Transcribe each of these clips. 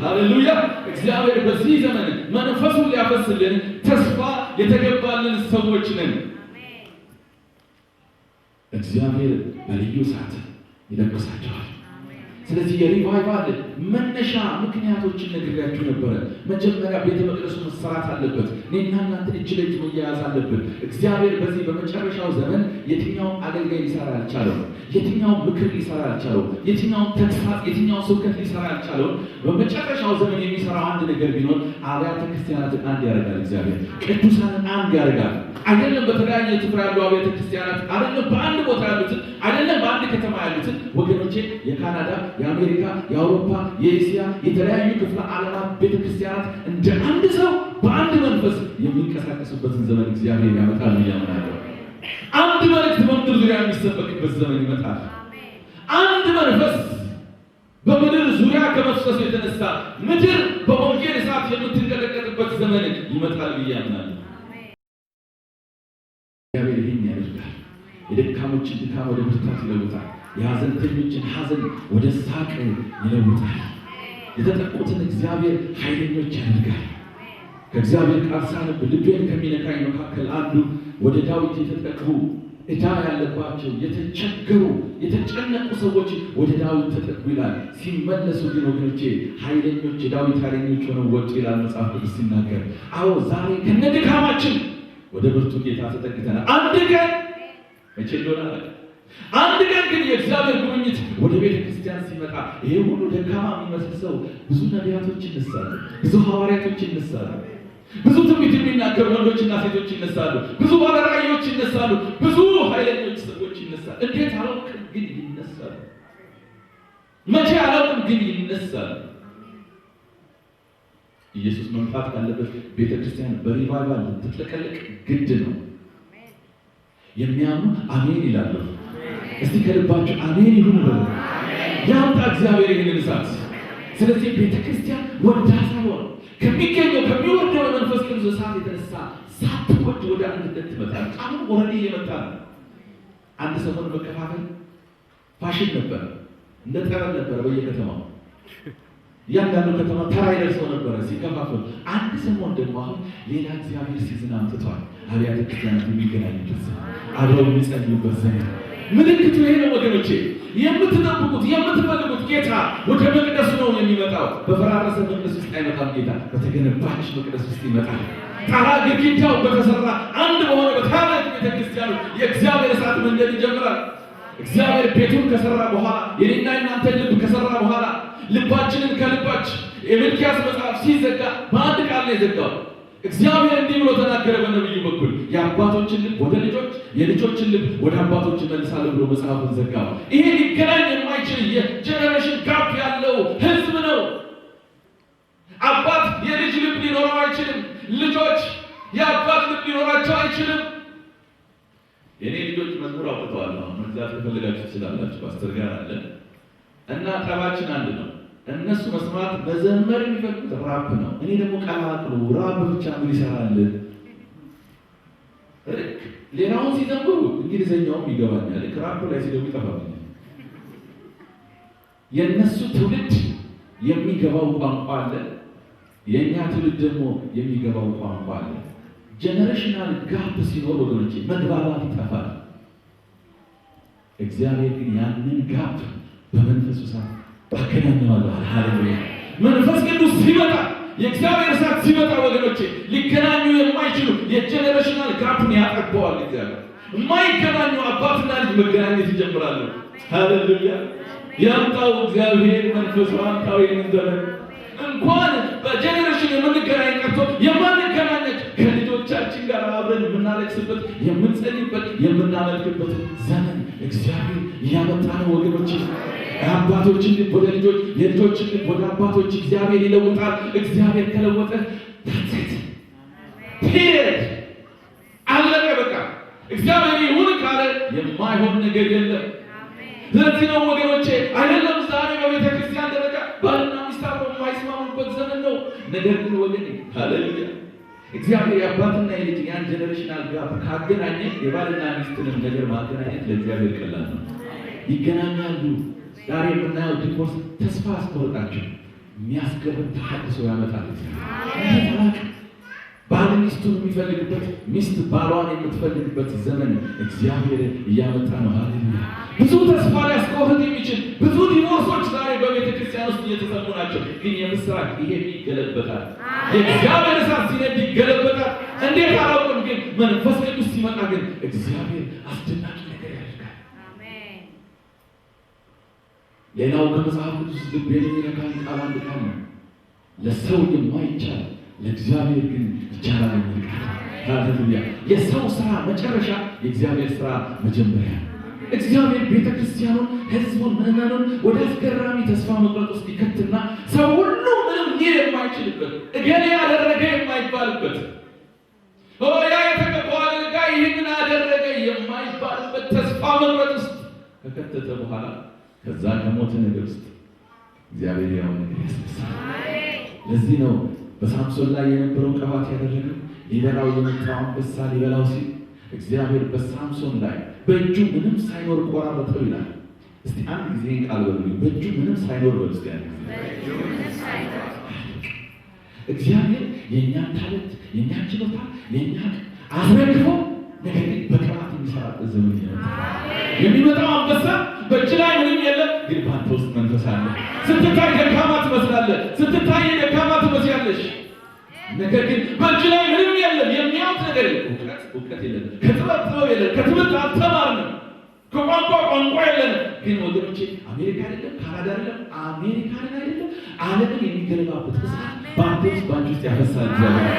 ሃሌሉያ! እግዚአብሔር በዚህ ዘመን መንፈሱን ሊያፈስልን ተስፋ የተገባልን ሰዎች ነን። እግዚአብሔር በልዩ ሰዓት ይለግሳቸዋል። ስለዚህ የሪቫይቫል መነሻ ምክንያቶችን ነግሬያችሁ ነበረ። መጀመሪያ ቤተ መቅደሱ መሰራት አለበት። እኔና እናንተ እጅ ለእጅ መያያዝ አለብን። እግዚአብሔር በዚህ በመጨረሻው ዘመን የትኛው አገልጋይ ሊሰራ አልቻለው፣ የትኛው ምክር ሊሰራ አልቻለው፣ የትኛው ተግሳጽ፣ የትኛው ስብከት ሊሰራ አልቻለው። በመጨረሻው ዘመን የሚሰራው አንድ ነገር ቢኖር አብያተ ክርስቲያናትን አንድ ያደርጋል። እግዚአብሔር ቅዱሳንን አንድ ያደርጋል። አይደለም በተለያየ ስፍራ ያሉ አብያተ ክርስቲያናት፣ አይደለም በአንድ ቦታ ያሉትን፣ አይደለም በአንድ ከተማ ያሉትን ወገኖቼ፣ የካናዳ፣ የአሜሪካ፣ የአውሮፓ፣ የኤስያ የተለያዩ ክፍለ ዓለማት ቤተክርስቲያናት እንደ አንድ ሰው በአንድ መንፈስ የሚንቀሳቀሱበትን ዘመን እግዚአብሔር ያመጣል ያምናለሁ። አንድ መልእክት በምድር ዙሪያ የሚሰበክበት ዘመን ይመጣል። አንድ መንፈስ በምድር ዙሪያ ከመፍሰሱ የተነሳ ምድር በወንጌል እሳት የምትንቀጠቀጥበት ዘመን ይመጣል ያምናለሁ። እግዚአብሔር ይህን ያደርጋል። የደካሞችን ድካም ወደ ብርታት ይለውጣል። የሐዘንተኞችን ሐዘን ወደ ሳቅ ይለውጣል። የተጠቁትን እግዚአብሔር ኃይለኞች ያደርጋል። ከእግዚአብሔር ቃል ሳነብ ልቤን ከሚነካኝ መካከል አንዱ ወደ ዳዊት የተጠጉ ዕዳ ያለባቸው የተቸገሩ የተጨነቁ ሰዎች ወደ ዳዊት ተጠጉ ይላል። ሲመለሱ ግን ወገኖቼ ኃይለኞች የዳዊት ኃይለኞች ሆነው ወጡ ይላል መጽሐፍ ቅዱስ ሲናገር። አዎ ዛሬ ከነድካማችን ወደ ብርቱ ጌታ ተጠግተናል። አንድ ቀን መቼ እንደሆነ አንድ ቀን ግን የእግዚአብሔር ጉብኝት ወደ ቤተ ክርስቲያን ሲመጣ ይሄ ሁሉ ደካማ የሚመስል ሰው ብዙ ነቢያቶች ይነሳሉ፣ ብዙ ሐዋርያቶች ይነሳሉ፣ ብዙ ትንቢት የሚናገሩ ወንዶችና ሴቶች ይነሳሉ፣ ብዙ ባለራእዮች ይነሳሉ፣ ብዙ ኃይለኞች ሰዎች ይነሳሉ። እንዴት አላውቅም ግን ይነሳሉ። መቼ አላውቅም ግን ይነሳሉ። ኢየሱስ መምጣት ካለበት ቤተ ክርስቲያን በሪቫይቫል ልትጥለቀለቅ ግድ ነው። የሚያምኑ አሜን ይላሉ። እስቲ ከልባችሁ አሜን ይሁን በሉ። ያምጣ እግዚአብሔር ይህንን እሳት። ስለዚህ ቤተ ክርስቲያን ወዳ ሳይሆን ከሚገኘው ከሚወርደው መንፈስ ቅዱስ እሳት የተነሳ ሳትወድ ወደ አንድነት ትመጣለች። አሁን ወረዴ እየመጣ ነው። አንድ ሰሞን መከፋፈል ፋሽን ነበር፣ እንደ ጠረን ነበረ በየከተማው። እያንዳንዱ ከተማ ተራ ይደርሰው ነበረ ሲከፋፈል። አንድ ሰሞን ደግሞ አሁን ሌላ እግዚአብሔር ሲዝን አምጥቷል። አብያተ ክርስቲያናት የሚገናኙበት አብረው የሚጸልዩበት ዘመን ምልክቱ ይሄ ነው ወገኖቼ። የምትጠብቁት የምትፈልጉት ጌታ ወደ መቅደሱ ነው የሚመጣው። በፈራረሰ መቅደስ ውስጥ አይመጣም ጌታ፣ በተገነባች መቅደስ ውስጥ ይመጣል። ጣራ ግድግዳው በተሰራ አንድ በሆነ በታላቅ ቤተክርስቲያን የእግዚአብሔር እሳት መንደድ ይጀምራል። እግዚአብሔር ቤቱን ከሰራ በኋላ የኔና የናንተ ልብ ከሰራ በኋላ ልባችንን ከልባችን የሚልክያስ መጽሐፍ ሲዘጋ በአንድ ቃል ላይ ዘጋው። እግዚአብሔር እንዲህ ብሎ ተናገረ በነብዩ በኩል የአባቶችን ልብ ወደ ልጆች የልጆችን ልብ ወደ አባቶች መልሳለሁ ብሎ መጽሐፉን ዘጋው። ይሄ ሊገናኝ የማይችል የጀነሬሽን ጋፕ ያለው ህዝብ ነው። አባት የልጅ ልብ ሊኖረው አይችልም። ልጆች የአባት ልብ ሊኖራቸው አይችልም። የኔ ልጆች መዝሙር አውጥተዋል። መግዛት ከፈለጋችሁ ትችላላችሁ። ፓስተር ጋር አለ እና ጠባችን አንድ ነው። እነሱ መስማት መዘመር የሚፈልጉት ራፕ ነው። እኔ ደግሞ ቀላቅሉ ራፕ ብቻ ምን ይሰራል? ሌላውን ሲዘምሩ እንግሊዘኛውም ይገባኛል። ራፕ ላይ ሲገቡ ይጠፋብኛል። የእነሱ ትውልድ የሚገባው ቋንቋ አለ፣ የእኛ ትውልድ ደግሞ የሚገባው ቋንቋ አለ። ጀነሬሽናል ጋፕ ሲኖር ወገኖቼ መግባባት ይጠፋል። እግዚአብሔር ግን ያንን ጋፕ በመንፈሱ ሰዓት አገናኘዋለሁ። ሃሌሉያ! መንፈስ ቅዱስ ሲመጣ የእግዚአብሔር እሳት ሲመጣ ወገኖቼ ሊገናኙ የማይችሉ የጀነሬሽናል ጋፕን ያጠበዋል። እግዚአብሔር የማይገናኙ አባትና ልጅ መገናኘት ይጀምራሉ። ሃሌሉያ! ያምጣው እግዚአብሔር መንፈሱ አምጣው። ዘመን እንኳን በጀነሬሽን የምንገናኝ ቀርቶ የማንገናኘት ከልጆቻችን ጋር አብረን የምናለቅስበት የምንጸልይበት የምናመልክበት ዘመን እግዚአብሔር እያመጣ ነው ወገኖቼ። አባቶችን ልብ ወደ ልጆች የልጆችን ልብ ወደ አባቶች እግዚአብሔር ይለውጣል። እግዚአብሔር ከለወጠ ታንሰት ፒሪየድ አለቀ በቃ። እግዚአብሔር ይሁን ካለ የማይሆን ነገር የለም። ስለዚህ ነው ወገኖቼ አይደለም ዛሬ በቤተ ክርስቲያን ደረጃ ባልና ሚስት አብረው የማይስማሙበት ዘመን ነው። ነገር ግን ወገኔ ሃሌሉያ እግዚአብሔር የአባትና የልጅ ያን ጀነሬሽናል ጋፕ ካገናኘ የባልና ሚስትንም ነገር ማገናኘት ለእግዚአብሔር ቀላል ነው። ይገናኛሉ። ዛሬ የምናየው ዲቮርስ ተስፋ አስቆርጣቸው የሚያስገርም ተሐድሶ ያመጣል። አሜን። ባል ሚስቱን የሚፈልግበት፣ ሚስት ባሏን የምትፈልግበት ዘመን እግዚአብሔር እያመጣ ነው። ሃሌሉያ። ብዙ ተስፋ ሊያስቆርጥ የሚችል ብዙ ዲቮርሶች ዛሬ በቤተ ክርስቲያን ውስጥ እየተሰሙ ናቸው። ግን የምስራች ይሄ ይገለበጣል። የእግዚአብሔር እሳት ሲነድ ይገለበጣል። እንዴት አላውቅም፣ ግን መንፈስ ቅዱስ ሲመጣ ግን እግዚአብሔር አስደናቂ ነገር ያደርጋል። አሜን። ሌላው ከመጽሐፍ ቅዱስ ልቤን የሚነካኝ ቃል አንድ ቃል ነው። ለሰው የማይቻል ለእግዚአብሔር ግን ይቻላል የሚል ቃል። ሃሌሉያ። የሰው ስራ መጨረሻ፣ የእግዚአብሔር ስራ መጀመሪያ። እግዚአብሔር ቤተክርስቲያኑን፣ ህዝቡን፣ ምዕመኑን ወደ አስገራሚ ተስፋ መቁረጥ ውስጥ ይከትና ሰው ሁሉ ምንም ሊል የማይችልበት፣ እገሌ ያደረገ የማይባልበት፣ ያ የተቀባው አገልጋይ ይህንን አደረገ የማይባልበት ተስፋ መቁረጥ ውስጥ ከከተተ በኋላ ከዛ ከሞተ ነገር ውስጥ እግዚአብሔር ያው ነገር ያስነሳል። ለዚህ ነው በሳምሶን ላይ የነበረው ቅባት ያደረገው ሊበላው የመጣው አንበሳ ሊበላው ሲል እግዚአብሔር በሳምሶን ላይ በእጁ ምንም ሳይኖር ቆራረጠው ይላል። እስቲ አንድ ጊዜ ቃል በሉኝ፣ በእጁ ምንም ሳይኖር በሉ እስቲ አንድ ጊዜ። እግዚአብሔር የእኛን ታለንት፣ የእኛን ችሎታ፣ የእኛን አስረክቦ ነገር ግን በቅባት የሚሰራበት ዘመን ይመጣል። የሚመጣው አንበሳ በእጅ ላይ ምንም የለም፣ ግን በአንተ ውስጥ መንፈስ አለ። ስትታይ ደካማ ትመስላለህ፣ ስትታይ ደካማ ትመስያለሽ። ነገር ግን በእጅ ላይ ምንም የለም፣ የሚያውቅ ነገር የለም። እውቀት የለም፣ ከጥበብ የለም፣ ከትምህርት አልተማርንም፣ ከቋንቋ የለንም። ግን ወገኖቼ አሜሪካ አይደለም፣ ካናዳ አይደለም፣ አሜሪካን አይደለም፣ ዓለምን የሚገለባበት እሳት በአንተ ውስጥ በአንቺ ውስጥ ያፈሳል እግዚአብሔር።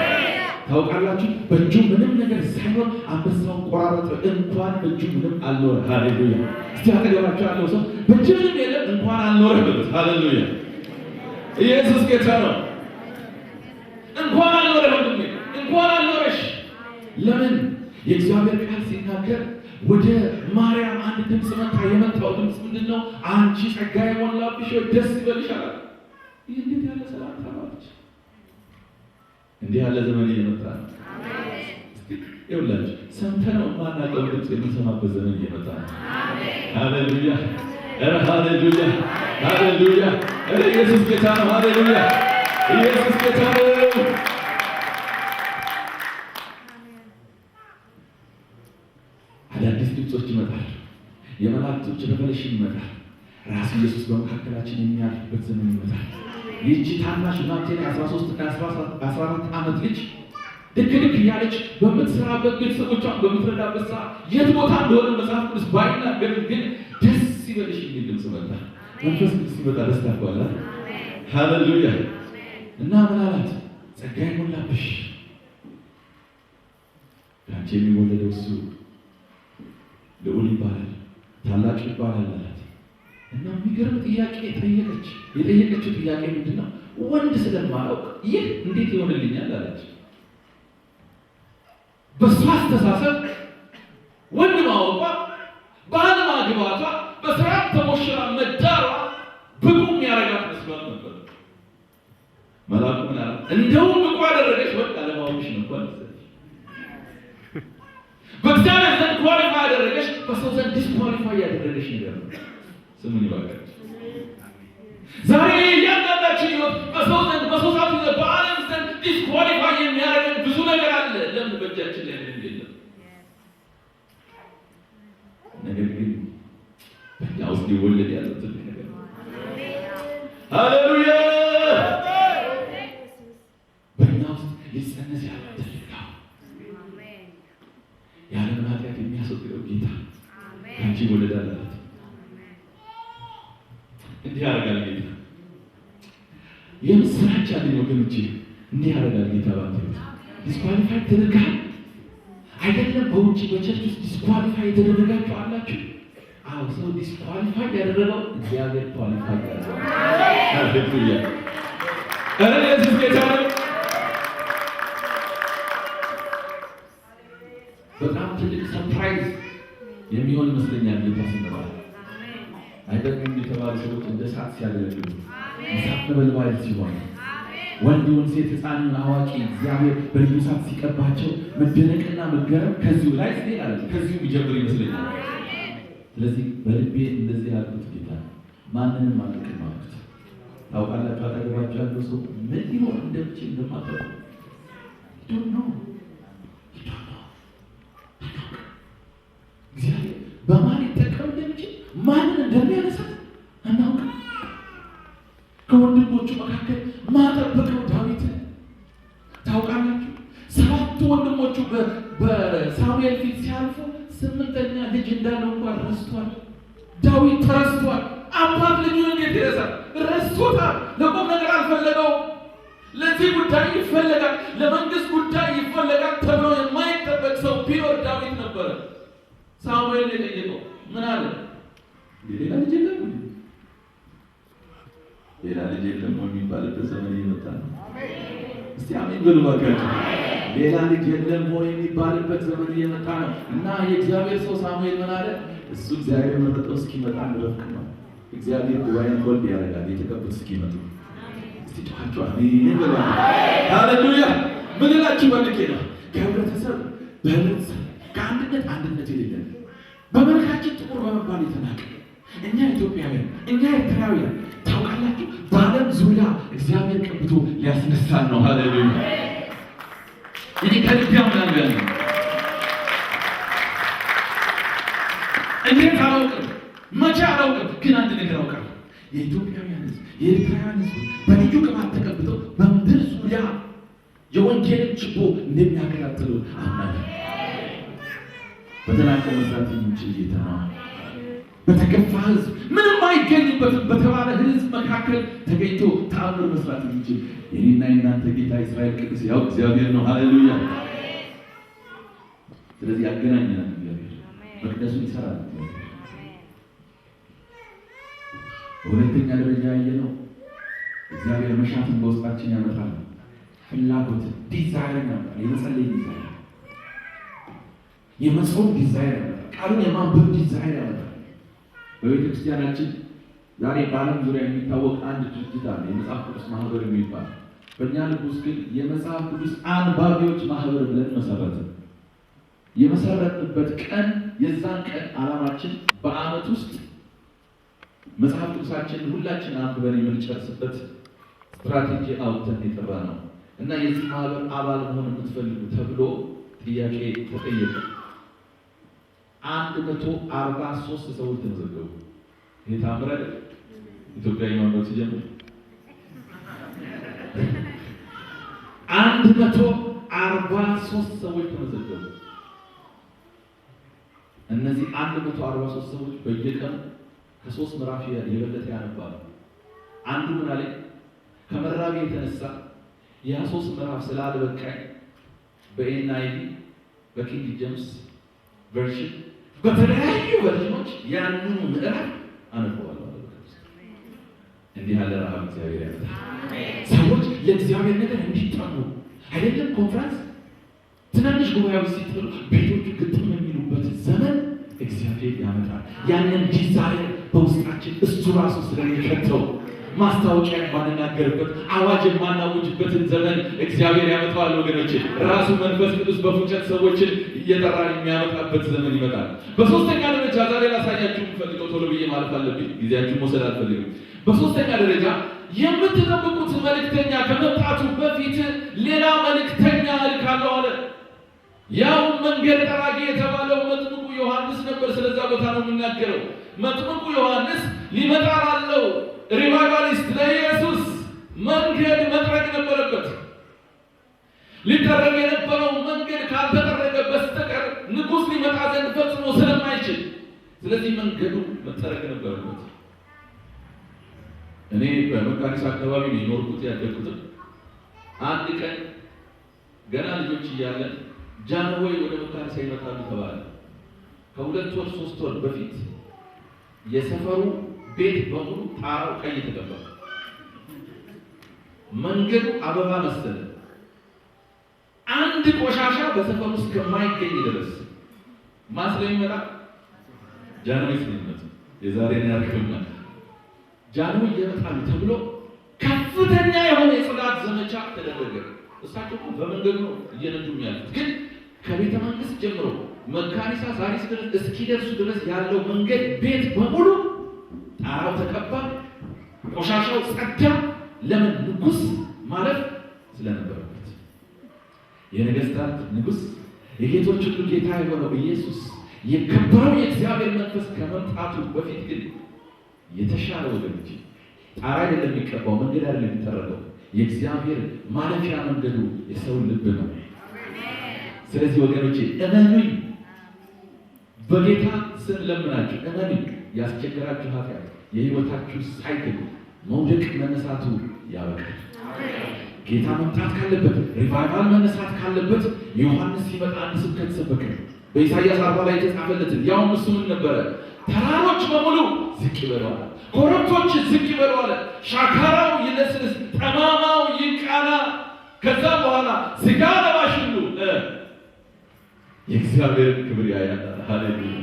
ታውቃላችሁ፣ በእጁ ምንም ነገር ሳይኖር አንበሳውን ቆራረጠ። እንኳን በእጁ ምንም አልኖረ። ሃሌሉያ። እስቲ አጠገባችሁ ያለው ሰው በእጁ ምንም የለም እንኳን አልኖረ ብሉት። ሃሌሉያ። ኢየሱስ ጌታ ነው። እንኳን አልኖረ ወንድሜ፣ እንኳን አልኖረሽ። ለምን? የእግዚአብሔር ቃል ሲናገር ወደ ማርያም አንድ ድምፅ መጣ። የመጣው ድምፅ ምንድነው? አንቺ ጸጋ የሞላብሽ ሆይ ደስ ይበልሽ አላት። ይህ እንዴት ያለ ሰላምታ ነው! እንዲህ ያለ ዘመን እየመጣ ነው። አሜን። ይኸውላችሁ ሰምተነው ማናውቀው ድምፅ የምንሰማበት ዘመን እየመጣ ነው። አሜን። ሃሌሉያ! ሃሌሉያ! ሃሌሉያ! ኢየሱስ ጌታ ነው። ሃሌሉያ! ኢየሱስ ጌታ ነው። አዳዲስ ድምፆች ይመጣል። የመላእክቶች ሬቨሌሽን ይመጣል። ራሱ ኢየሱስ በመካከላችን የሚያልፍበት ዘመን ይመጣል። ይህቺ ታናሽ እናቴን 13 እና 14 ዓመት ልጅ ድክ እያለች በምትሰራበት ቤተሰቦቿን በምትረዳበት ሰዓት የት ቦታ እንደሆነ መጽሐፍ ቅዱስ ባይናገርም ግን ደስ ይበልሽ የሚል ድምፅ መጣ። መንፈስ ቅዱስ ሲመጣ ደስታ ይባላል። ሃሌሉያ። እና ምን አላት? ጸጋ ይሞላብሽ፣ ከአንቺ የሚወለደው እሱ ልዑል ይባላል፣ ታላቅ ይባላል አላት። እና የሚገርም ጥያቄ የጠየቀችው ጥያቄ ምንድን ነው? ወንድ ስለማያውቅ ይህ እንዴት ይሆንልኛል አለች። በሷ አስተሳሰብ ወንድ ማወቋ፣ ባል ማግባቷ፣ በስርዓት ተሞሽራ መዳሯ ብቁ የሚያደርጋት መስሏት ነበር። መልአኩ ምን አለ? እንደውም ብቁ ያደረገች ወንድ አለማወቅሽ ነው እንኳን በእግዚአብሔር ዘንድ ኳሊፋይ ያደረገች፣ በሰው ዘንድ ዲስኳሊፋይ ያደረገች ነገር ነው። ስሙን ይባርክ። ዛሬ እያንዳንዳችን ሕይወት በሰው ዘንድ በሶሳይቲ ዘንድ በዓለም ዘንድ ዲስኳሊፋይ የሚያደርገን ብዙ ነገር አለ። ለምን? በእጃችን ላይ ምንም የለም። ነገር ግን በእኛ ውስጥ ሊወለድ ያለው ትልቅ ነገር ነው። ሃሌሉያ። በእኛ ውስጥ ሊጸነስ ያለው ትልቅ ነው። ያለምን ኃጢአት የሚያስወግደው ጌታ ከአንቺ ይወለዳል አላት። እንዲህ ያደርጋል ጌታ። የምስራች አለኝ ወገኖቼ፣ እንዲህ ያደርጋል ጌታ። ባንተ ዲስኳሊፋይ ተደርጋል አይደለም? በውጭ በቸርች ውስጥ ዲስኳሊፋይ የተደረጋችሁ አላችሁ። አዎ፣ ሰው ዲስኳሊፋይ ያደረገው እግዚአብሔር ኳሊፋይ ያደረገው። ሃሌሉያ። ኢየሱስ ጌታ ነው። በጣም ትልቅ ሰርፕራይዝ የሚሆን ይመስለኛል ጌታ ሲመጣ። አይደለም የተባሉ ሰዎች እንደ እሳት ሲያገለግሉ፣ እሳት ነበልባል ሲሆን፣ ወንዱን ሴት ሕፃንን አዋቂ እግዚአብሔር በልዩ እሳት ሲቀባቸው መደነቅና መገረም ከዚሁ ላይ ሲላል ከዚሁ ይጀምር ይመስለኛል። ስለዚህ በልቤ እንደዚህ ያልኩት ጌታ ማንንም አልቅም አልኩት። ታውቃላችሁ አጠገባችሁ ያለው ሰው ምን ሊሆን እንደሚችል እንደማታውቁ እግዚአብሔር በማን ይጠቀም እንደሚችል ማንን እንደሚያነሳ አናውቅም። ከወንድሞቹ መካከል ማጠበቀው ዳዊትን ታውቃላችሁ። 7 ወንድሞቹ በሳሙኤል ፊት ሲያልፉ 8ኛ ልጅ እንዳለው እንኳን ረስቷል። ዳዊት ተረስቷል። አባት ልጁን እንዴት ይረሳል? ረስቶታል። ለቁም ነገር አልፈለገው። ለዚህ ጉዳይ ይፈለጋል፣ ለመንግስት ጉዳይ ይፈለጋል ተብሎ የማይጠበቅ ሰው ቢኖር ዳዊት ነበረ። ሳሙኤል የጠየቀው ምን አለ? ሌላ ልጅ የለም፣ ሌላ ልጅ የለም የሚባልበት ዘመን እየመጣ ነው። እስቲ አሜን በሉ ባካችሁ። ሌላ ልጅ የለም የሚባልበት ዘመን እየመጣ ነው እና የእግዚአብሔር ሰው ሳሙኤል ምን አለ? እሱ እግዚአብሔር መረጠው እስኪመጣ እንረፍቅ ነው። እግዚአብሔር ጉባኤን ሆልድ ያደርጋል የተቀቡት እስኪመጡ። እስቲ ጫቸው አሜን በሉ። ሃሌሉያ። ምን እላችሁ ወንድቄ ነው ከህብረተሰብ በህብረተሰብ ከአንድነት የሌለን በመልካችን ጥቁር በመባል የተናቀ እኛ ኢትዮጵያውያን እኛ ኤርትራውያን ታውቃላችሁ፣ በዓለም ዙሪያ እግዚአብሔር ቀብቶ ሊያስነሳን ነው። ሃሌሉያ። እኔ ከልብ ያምናለሁ። እንዴት አላውቅም፣ መቼ አላውቅም፣ ግን አንድ ነገር አውቃለሁ። የኢትዮጵያውያን ሕዝብ የኤርትራውያን ሕዝብ በልዩ ቅባት ተቀብተው በምድር ዙሪያ የወንጌልን ችቦ እንደሚያቀጣጥሉ አምናለሁ። በተናቀው መስራት የሚችል ጌታ ነው። በተገፋ ሕዝብ ምንም አይገኝበትም በተባለ ሕዝብ መካከል ተገኝቶ ተአምር መስራት የሚችል የኔና የናንተ ጌታ እስራኤል ቅዱስ ያው እግዚአብሔር ነው። ሃሌሉያ። ስለዚህ ያገናኘናል። እግዚአብሔር መቅደሱን ይሰራል። በሁለተኛ ደረጃ ያየነው እግዚአብሔር መሻትን በውስጣችን ያመጣል። ፍላጎት ዲዛይር ያመጣል። የመጸለይ ዲዛይር፣ የመጾም ዲዛይር ያመጣል። ቃሉን የማንበብ ዲዛይር ያመጣል። በቤተ ክርስቲያናችን ዛሬ በዓለም ዙሪያ የሚታወቅ አንድ ድርጅት አለ፣ የመጽሐፍ ቅዱስ ማህበር የሚባል። በእኛ ልብ ውስጥ ግን የመጽሐፍ ቅዱስ አንባቢዎች ማህበር ብለን መሰረትን። የመሰረትንበት ቀን የዛን ቀን ዓላማችን በዓመት ውስጥ መጽሐፍ ቅዱሳችን ሁላችን አንብበን የምንጨርስበት ስትራቴጂ አውጥተን የጠራ ነው እና የዚህ ማህበር አባል መሆን የምትፈልጉ ተብሎ ጥያቄ ተጠየቀ። 143 ሰዎች ተመዘገቡ። የታምረን ኢትዮጵያዊ ማንበብ ሲጀምር 143 ሰዎች ተመዘገቡ። እነዚህ 143 ሰዎች በየቀኑ ከ3 ምዕራፍ የበለጠ ያነባሉ። አንዱ ምን አለ? ከመራቢ የተነሳ የ3 ምዕራፍ ስላልበቃኝ በኤንአይቪ በኪንግ ጄምስ ቨርሽን በተለያዩ ቨርሽኖች ያንኑ ምዕራፍ አነበዋለሁ። እንዲህ ያለ ረሃብ እግዚአብሔር ያመጣል። ሰዎች ለእግዚአብሔር ነገር እንዲጠሙ አይደለም ኮንፈረንስ ትናንሽ ጉባኤዎች ሲጥሩ ቤቶቹ ግጥም የሚሉበት ዘመን እግዚአብሔር ያመጣል። ያንን ዲዛይር በውስጣችን እሱ ራሱ ስለሚከተው ማስታወቂያ የማንናገርበት አዋጅ የማናውጅበትን ዘመን እግዚአብሔር ያመጣዋል። ወገኖች ራሱ መንፈስ ቅዱስ በፉጨት ሰዎችን እየጠራ የሚያመጣበት ዘመን ይመጣል። በሶስተኛ ደረጃ ዛሬ ላሳያችሁ የምፈልገው ቶሎ ብዬ ማለፍ አለብኝ፣ ጊዜያችሁ መውሰድ አልፈልግም። በሶስተኛ ደረጃ የምትጠብቁት መልእክተኛ ከመምጣቱ በፊት ሌላ መልእክተኛ እልካለሁ አለ። ያው መንገድ ጠራጊ የተባለው መጥምቁ ዮሐንስ ነበር። ስለዛ ቦታ ነው የምናገረው። መጥምቁ ዮሐንስ ሊመጣ ላለው ሪቫይቫሊስት ለኢየሱስ መንገድ መጥረግ ነበረበት። ሊደረግ የነበረው መንገድ ካልተደረገ በስተቀር ንጉሥ ሊመጣ ዘንድ ፈጽሞ ስለማይችል፣ ስለዚህ መንገዱ መጠረግ ነበረበት። እኔ በመካኒሳ አካባቢ ነው የኖርኩት ያደግኩት። አንድ ቀን ገና ልጆች እያለን ጃንሆይ ወደ መካኒሳ ይመጣሉ ተባለ። ከ2 ወር 3 ወር በፊት የሰፈሩ ቤት በሙሉ ጣራው ቀይ ተቀባ። መንገዱ አበባ መሰለ። አንድ ቆሻሻ በሰፈሩ ውስጥ ከማይገኝ ድረስ ማስለሚመጣ ጃንሆይ ስለሚመጣ የዛሬን ያርክምና ጃንሆይ ይመጣሉ ተብሎ ከፍተኛ የሆነ የጽዳት ዘመቻ ተደረገ። እሳቸው በመንገዱ ነው እየነዱ ያሉት፣ ግን ከቤተ መንግስት ጀምሮ መካኒሳ ሳሪስ ድረስ እስኪደርሱ ድረስ ያለው መንገድ ቤት በሙሉ ጣራው ተቀባ። ቆሻሻው ጸዳ። ለምን? ንጉሥ ማለፍ ስለነበረበት። የነገስታት ንጉሥ የጌቶች ሁሉ ጌታ የሆነው ኢየሱስ የከበረው የእግዚአብሔር መንፈስ ከመምጣቱ በፊት ግን የተሻለ ወገኖች ጣራ አይደለም የሚቀባው፣ መንገድ አይደለም የሚጠረገው። የእግዚአብሔር ማለፊያ መንገዱ የሰው ልብ ነው። ስለዚህ ወገኖቼ እመኑኝ፣ በጌታ ስም ለምናችሁ እመኑኝ። ያስቸገራችሁ ኃጢአት የህይወታችሁ ሳይክል መውደቅ መነሳቱ ያበቃል። ጌታ መምጣት ካለበት ሪቫይቫል መነሳት ካለበት ዮሐንስ ሲመጣ አንድ ስብከት ሰበከ። በኢሳይያስ 40 ላይ የተጻፈለትን ያውም እሱ ምን ነበረ? ተራሮች በሙሉ ዝቅ ይበሉ አለ፣ ኮረብቶች ዝቅ ይበሉ አለ፣ ሻካራው ይለስልስ፣ ጠማማው ይቃና። ከዛ በኋላ ስጋ ለባሽ ሁሉ የእግዚአብሔር ክብር ያያል። ሃሌሉያ!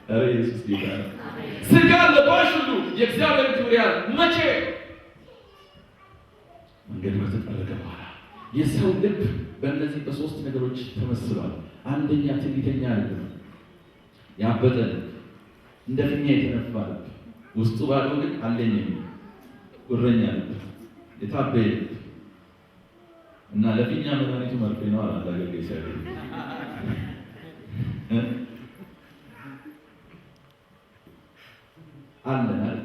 ኧረ ኢየሱስ ጌታ ነው። ስጋ ለባሽ ሁሉ የእግዚአብሔር ክብር ያያል። መቼ? መንገዱ ከተጠረገ በኋላ። የሰው ልብ በእነዚህ በሶስት ነገሮች ተመስሏል። አንደኛ ትዕቢተኛ ልብ ነው፣ ያበጠ ልብ፣ እንደ ፊኛ የተነፋ ልብ፣ ውስጡ ባዶ ግን አለኝ የሚል ጉረኛ ልብ፣ የታበየ ልብ እና ለፊኛ መድኃኒቱ መርፌ ነው አለ አንድ አገልጋይ ሲያገኝ። አለናል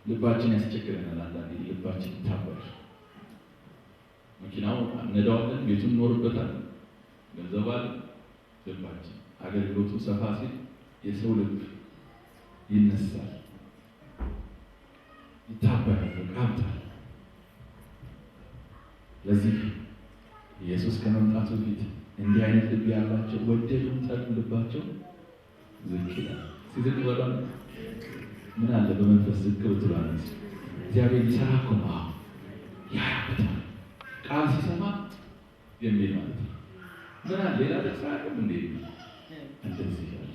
ልባችን ያስቸግረናል። አንዳንዴ ልባችን ይታበል። መኪናው ነዳዋለን፣ ቤቱን እንኖርበታል፣ ገንዘብ አለ፣ ልባችን አገልግሎቱ ሰፋ ሲል የሰው ልብ ይነሳል፣ ይታበላል፣ ይቃብጣል። ለዚህ ኢየሱስ ከመምጣቱ በፊት እንዲህ አይነት ልብ ያላቸው ወደዱም ጠሉም ልባቸው ዝቅ ይላል። ሲዝቅ በጣም ምን አለ በመንፈስ ዝቅ ብትባል እግዚአብሔር ይሰራ እኮ ነው። ያያበታል ቃል ሲሰማ የሚል ማለት ነው። ምን አለ ሌላ ጥቅስ አያውቅም እንዴ? እንደዚህ ያለ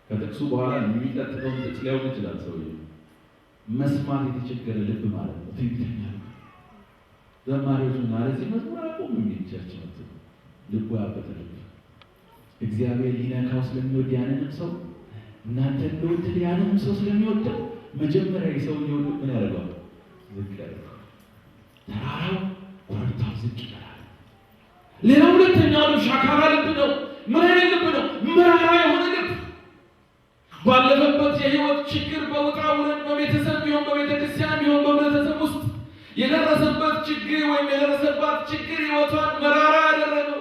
ከጥቅሱ በኋላ የሚቀጥለውን ጥቅስ ሊያውቅ ይችላል ሰውዬው። መስማት የተቸገረ ልብ ማለት ነው። ትዕቢተኛ ዘማሪዎች ማለት እዚህ መዝሙር አቁም የሚቻቸው ልቡ ያበጠ ልብ እግዚአብሔር ሊነካው ስለሚወድ ያንንም ሰው እናንተ እንደወደደ ያንንም ሰው ስለሚወደው መጀመሪያ የሰውየው ልብ ምን ያደርገዋል? ዝቅ ያደርገዋል። ተራራው ኮረብታው ዝቅ ይላል። ሌላ ሁለተኛው ልብ ሻካራ ልብ ነው። ምን አይነት ልብ ነው? መራራ የሆነ ልብ ባለፈበት የህይወት ችግር በውጣ ውረድ በቤተሰብ ቢሆን በቤተክርስቲያን ቢሆን በህብረተሰብ ውስጥ የደረሰበት ችግር ወይም የደረሰባት ችግር ህይወቷን መራራ ያደረገው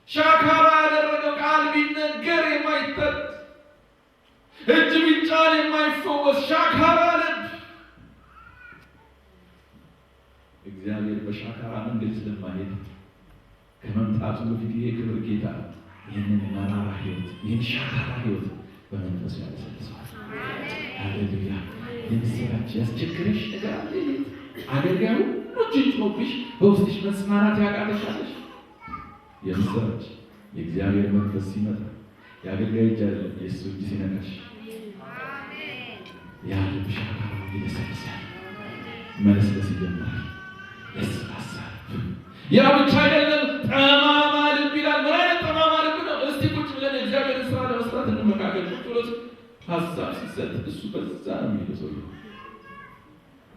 ሻካራ ያደረገው ቃል ቢነገር የማይጠጥ እጅ ቢጫን የማይፈወስ ሻካራ ልብ። እግዚአብሔር በሻካራ መንገድ ስለማይሄድ ከመምጣቱ በፊት ይሄ ክብር ጌታ ይህንን መራራ ህይወት ይህን ሻካራ ህይወት በመንፈሱ ያለሰልሰዋል። ሃሌሉያ! የምስራች ያስቸግርሽ ነገር አለ። አገልጋዩ እጅ ጮብሽ በውስጥሽ መጽናናት ያቃተሻለሽ። የምስራች የእግዚአብሔር መንፈስ ሲመጣ የአገልጋይ እጅ አይደለም የእሱ እጅ ሲነካሽ ያ ልብ ሻካራ ይለሰልሳል፣ መለስለስ ይጀምራል፣ ያስላሳል። ያ ብቻ አይደለም፣ ጠማማ ልብ ይላል። ምን አይነት ጠማማ ልብ ነው? እስቲ ቁጭ ብለን የእግዚአብሔር ስራ ለመስራት እንመካከል። ቁጭ ብሎ ሀሳብ ሲሰጥ እሱ በዛ ነው የሚለው ሰው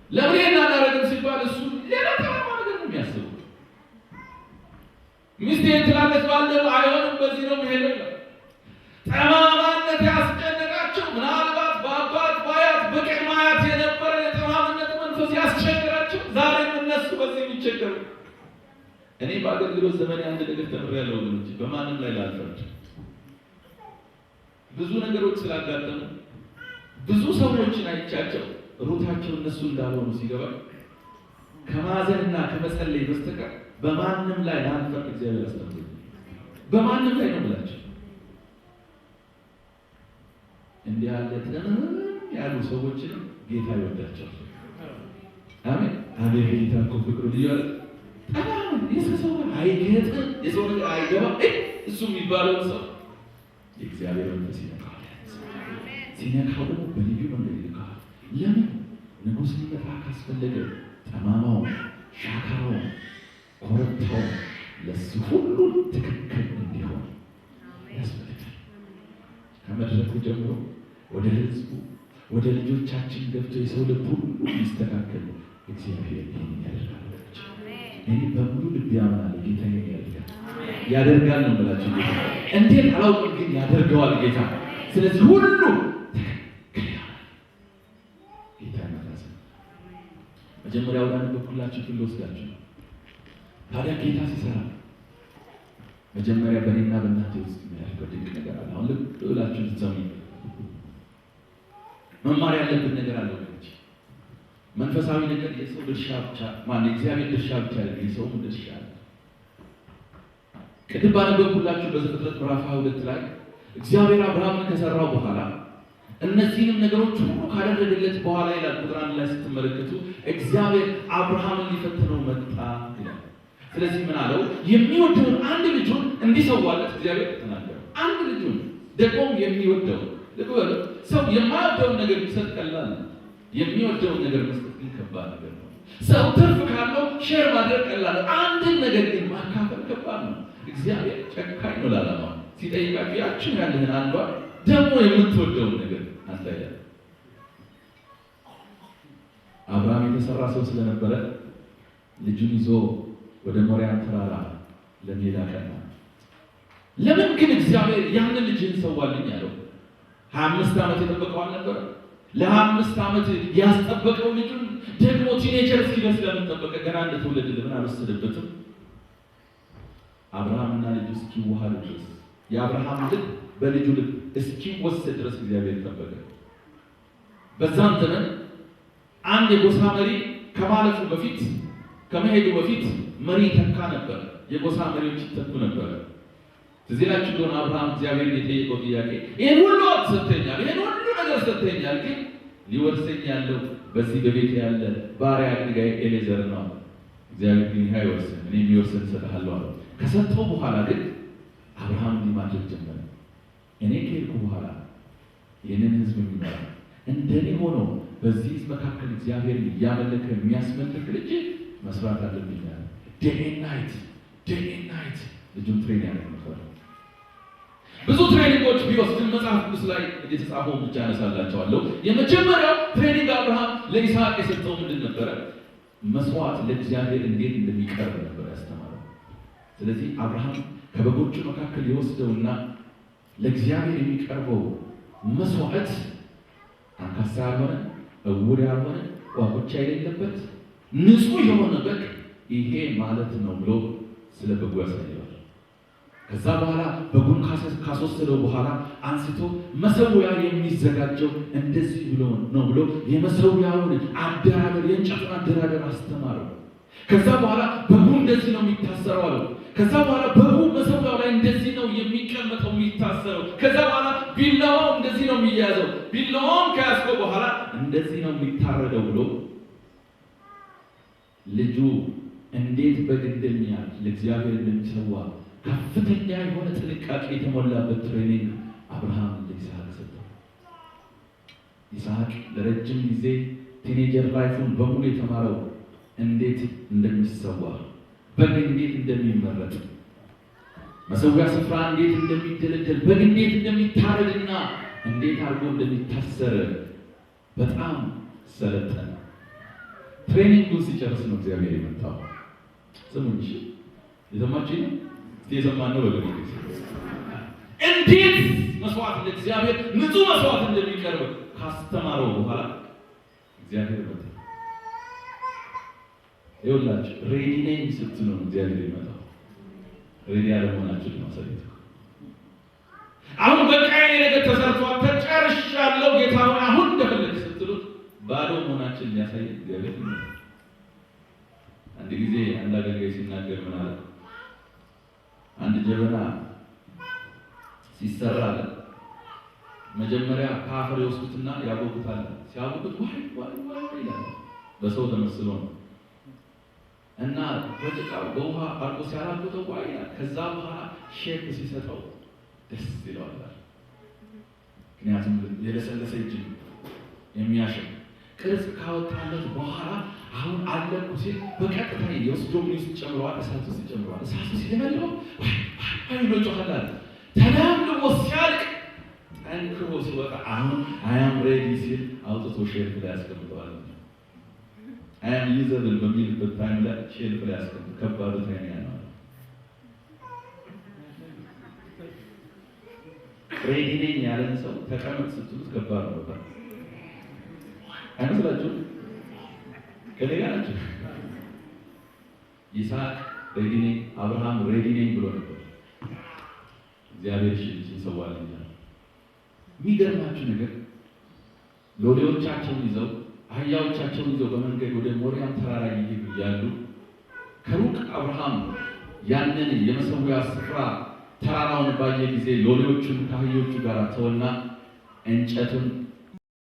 ለምን እናደርግም ሲባል እሱ ሌላ ጠማማ ነገር ነው የሚያስበው። ሚስቴ ትላለች ባለው አይሆንም በዚህ ነው የሚሄደው። ጠማማነት ያስጨነቃቸው ምናልባት በአባት በአያት በቅድመ አያት የነበረ የጠማምነት መንፈስ ያስቸግራቸው ዛሬም እነሱ በዚህ የሚቸገሩ። እኔ በአገልግሎት ዘመን አንድ ነገር ተምሬያለሁ ወገኖች፣ በማንም ላይ ላልፈርድ። ብዙ ነገሮች ስላጋጠሙ ብዙ ሰዎችን አይቻቸው ሩታቸው እነሱ እንዳልሆኑ ሲገባኝ ከማዘንና ከመጸለይ በስተቀር በማንም ላይ ላልፈርድ እግዚአብሔር አስተምሮኝ። በማንም ላይ ነው ብላችሁ እንዲህ ያለ ያሉ ሰዎችን ጌታ ይወዳቸዋል። አሜን አሜን። ጌታ እኮ ፍቅሩ ይያል ታዲያ የሰው አይገጥም የሰው ነገር አይገባም። እሱ የሚባለው ሰው የእግዚአብሔር መንፈስ ይነካዋል። ሲነካው ደግሞ በልዩ መንገድ ይነካዋል። ለምን? ንጉሥ ሊመጣ ካስፈለገ ጠማማው ሻካራው ኮረብታው ለሱ ሁሉ ትክክል እንዲሆን ያስፈልጋል። ከመድረኩ ጀምሮ ወደ ህዝቡ ወደ ልጆቻችን ገብቶ የሰው ልብ ሁሉ ይስተካከል እግዚአብሔር ይህን ያደርጋል። እኔ በሙሉ ልብ ያምናለሁ ጌታ ያደርጋል ነው የምላችሁ። ጌታ እንዴት አላውቅም፣ ግን ያደርገዋል ጌታ። ስለዚህ ሁሉ ጌታ ይመስገን። መጀመሪያ ወደ በኩላችሁ ሁሉ ወስዳችሁ ታዲያ ጌታ ሲሰራ መጀመሪያ በእኔና በእናንተ ውስጥ የሚያደርገው ድንቅ ነገር አለ። አሁን ልብ ብላችሁ ልትሰሙ መማር ያለብን ነገር አለ ወገኖች። መንፈሳዊ ነገር የሰው ድርሻ ብቻ ማለት እግዚአብሔር ድርሻ ብቻ አይደለም፣ የሰውም ድርሻ አለ። ቅድም ባነበብኩላችሁ በዘፍጥረት ምዕራፍ 22 ላይ እግዚአብሔር አብርሃምን ከሰራው በኋላ እነዚህንም ነገሮች ሁሉ ካደረገለት በኋላ ይላል ቁጥር 1 ላይ ስትመለከቱ እግዚአብሔር አብርሃምን ሊፈትነው መጣ ይላል። ስለዚህ ምን አለው? የሚወደውን አንድ ልጁን እንዲሰዋለት እግዚአብሔር ተናገረው። አንድ ልጁን ደግሞም የሚወደው ሰው የማይወደውን ነገር ቢሰጥ ቀላል ነው። የሚወደውን ነገር መስጠት ግን ከባድ ነገር ነው። ሰው ትርፍ ካለው ሼር ማድረግ ቀላል ነው። አንድን ነገር ግን ማካፈል ከባድ ነው። እግዚአብሔር ጨካኝ ነው። ላላማው ሲጠይቃችሁ ያችን ያለህን አንዷ ደግሞ የምትወደውን ነገር አንተ ያለ አብርሃም የተሰራ ሰው ስለነበረ ልጁን ይዞ ወደ ሞሪያ ተራራ ለመሄድ አቀና። ለምን ግን እግዚአብሔር ያንን ልጅን ሰዋልኝ ያለው? 25 ዓመት የጠበቀው አልነበረ? ለ25 ዓመት ያስጠበቀው ልጁን ደግሞ ቲኔጀር እስኪደርስ ለምን ጠበቀ? ገና እንደተወለደ ለምን አልወሰደበትም? አብርሃምና ልጁ እስኪዋሃዱ ድረስ የአብርሃም ልብ በልጁ ልብ እስኪወሰድ ድረስ እግዚአብሔር ጠበቀ። በዛም ዘመን አንድ የጎሳ መሪ ከማለፉ በፊት ከመሄዱ በፊት መሪ ተካ ነበር። የጎሳ መሪዎች ይተኩ ነበር። እዚህ ላይ እንደሆነ አብርሃም እግዚአብሔርን የጠየቀው ጥያቄ ይሄን ሁሉ ሰጥተኛል፣ ይሄን ሁሉ ነገር ሰጥተኛል፣ ግን ሊወርሰኝ ያለው በዚህ በቤት ያለ ባሪያ አገልጋይ ኤሌዘር ነው። እግዚአብሔር ግን አይወርስም፣ እኔ የሚወርስን እሰጥሃለሁ አለው። ከሰጠው በኋላ ግን አብርሃም ማድረግ ጀመረ። እኔ ከሄድኩ በኋላ ይህንን ህዝብ የሚመራ እንደኔ ሆኖ በዚህ መካከል እግዚአብሔርን እያመለከ የሚያስመልክ ልጅ መስራት አለብኝ። ዴይ ኤንድ ናይት ልጁን ትሬን ያደርግ ነበር። ብዙ ትሬኒንጎች ቢወስድን መጽሐፍ ቅዱስ ላይ የተጻፈውን ብቻ አነሳላቸዋለሁ። የመጀመሪያው ትሬኒንግ አብርሃም ለይስሐቅ የሰጠው ምንድን ነበረ? መስዋዕት ለእግዚአብሔር እንዴት እንደሚቀርብ ነበር ያስተማረው። ስለዚህ አብርሃም ከበጎቹ መካከል የወስደውና ለእግዚአብሔር የሚቀርበው መስዋዕት አንካሳ ያልሆነ፣ እውር ያልሆነ፣ ቋቁቻ የሌለበት ንጹህ የሆነ በግ ይሄ ማለት ነው ብሎ ስለ በጉ ያሳየዋል። ከዛ በኋላ በጉን ካስወሰደው በኋላ አንስቶ መሰዊያ የሚዘጋጀው እንደዚህ ብሎ ነው ብሎ የመሰዊያውን አደራደር የእንጨቱን አደራደር አስተማረው። ከዛ በኋላ በጉ እንደዚህ ነው የሚታሰረው አለው። ከዛ በኋላ በጉ መሰዊያው ላይ እንደዚህ ነው የሚቀመጠው የሚታሰረው። ከዛ በኋላ ቢላዋው እንደዚህ ነው የሚያዘው። ቢላዋውን ከያዝከው በኋላ እንደዚህ ነው የሚታረደው ብሎ ልጁ እንዴት በግ እንደሚያርድ ለእግዚአብሔር እንደሚሰዋ ከፍተኛ የሆነ ጥንቃቄ የተሞላበት ትሬኒንግ አብርሃም ለይስሐቅ ሰጠው። ይስሐቅ ለረጅም ጊዜ ቲኔጀር ላይፉን በሙሉ የተማረው እንዴት እንደሚሰዋ፣ በግ እንዴት እንደሚመረጥ፣ መሰዊያ ስፍራ እንዴት እንደሚደለደል፣ በግ እንዴት እንደሚታረድና እንዴት አድርጎ እንደሚታሰር በጣም ሰለጠነ። ትሬኒንጉን ሲጨርስ ነው እግዚአብሔር የመጣው። ስሙኝ፣ የሰማችኝ ነው? የሰማነው በግ እንዴት መስዋዕት ለእግዚአብሔር ንጹህ መስዋዕት እንደሚቀርብ ካስተማረው በኋላ እግዚአብሔር መጣ። ይኸውላችሁ ሬዲ ነኝ ስትሉ ነው እግዚአብሔር ይመጣው። ሬዲ ያለመሆናችሁ ነው ሰሪት። አሁን በቃ የኔ ነገር ተሰርቷል፣ ተጨርሻለሁ ጌታ ሆይ አሁን እንደፈለግ ስትሉት ባዶ መሆናችን ሊያሳይ እግዚአብሔር ይመጣ። አንድ ጊዜ አንድ አገልጋይ ሲናገር ምን አለ? አንድ ጀበና ሲሰራ መጀመሪያ ከአፈር ይወስዱትና ያቦኩታል። ሲያቦኩት ዋይ ይላል። በሰው ተመስሎ ነው እና በጭቃው በውሃ አርቆ ሲያራግተው ዋይ ይላል። ከዛ በኋላ ሼፕ ሲሰጠው ደስ ይለዋል። ምክንያቱም የለሰለሰ እጅ የሚያሸው ቅርጽ ካወጣለት በኋላ አሁን አለቁ ሲል በቀጥታ የወስዶ ምን ይጨምረዋል? እሳት ውስጥ ይጨምረዋል። እሳት ውስጥ ሲለመልመው ብሎ ጮኸላል። ተለምልሞ ሲያልቅ ጠንክሮ ሲወጣ አሁን አያም ሬዲ ሲል አውጥቶ ሼልፍ ላይ ያስቀምጠዋል። አያም ዩዘብል በሚልበት ታይም ላይ ሼልፍ ላይ ያስቀምጥ። ከባዱ ታይም ነው። ሬዲ ነኝ ያለን ሰው ተቀመጥ ስትሉት ከባድ ነው። አይመስላችሁም? ከኔ ጋር ናቸው። ይስሐቅ ሬዲ ነኝ፣ አብርሃም ሬዲ ነኝ ብሎ ነበር። እግዚአብሔር ልጅ ይሰዋልኝ። የሚገርማችሁ ነገር ሎሌዎቻቸውን ይዘው አህያዎቻቸውን ይዘው በመንገድ ወደ ሞሪያም ተራራ ይሄዱ እያሉ ከሩቅ አብርሃም ያንን የመሰዊያ ስፍራ ተራራውን ባየ ጊዜ ሎሌዎቹን ከአህዮቹ ጋር ተወና እንጨቱን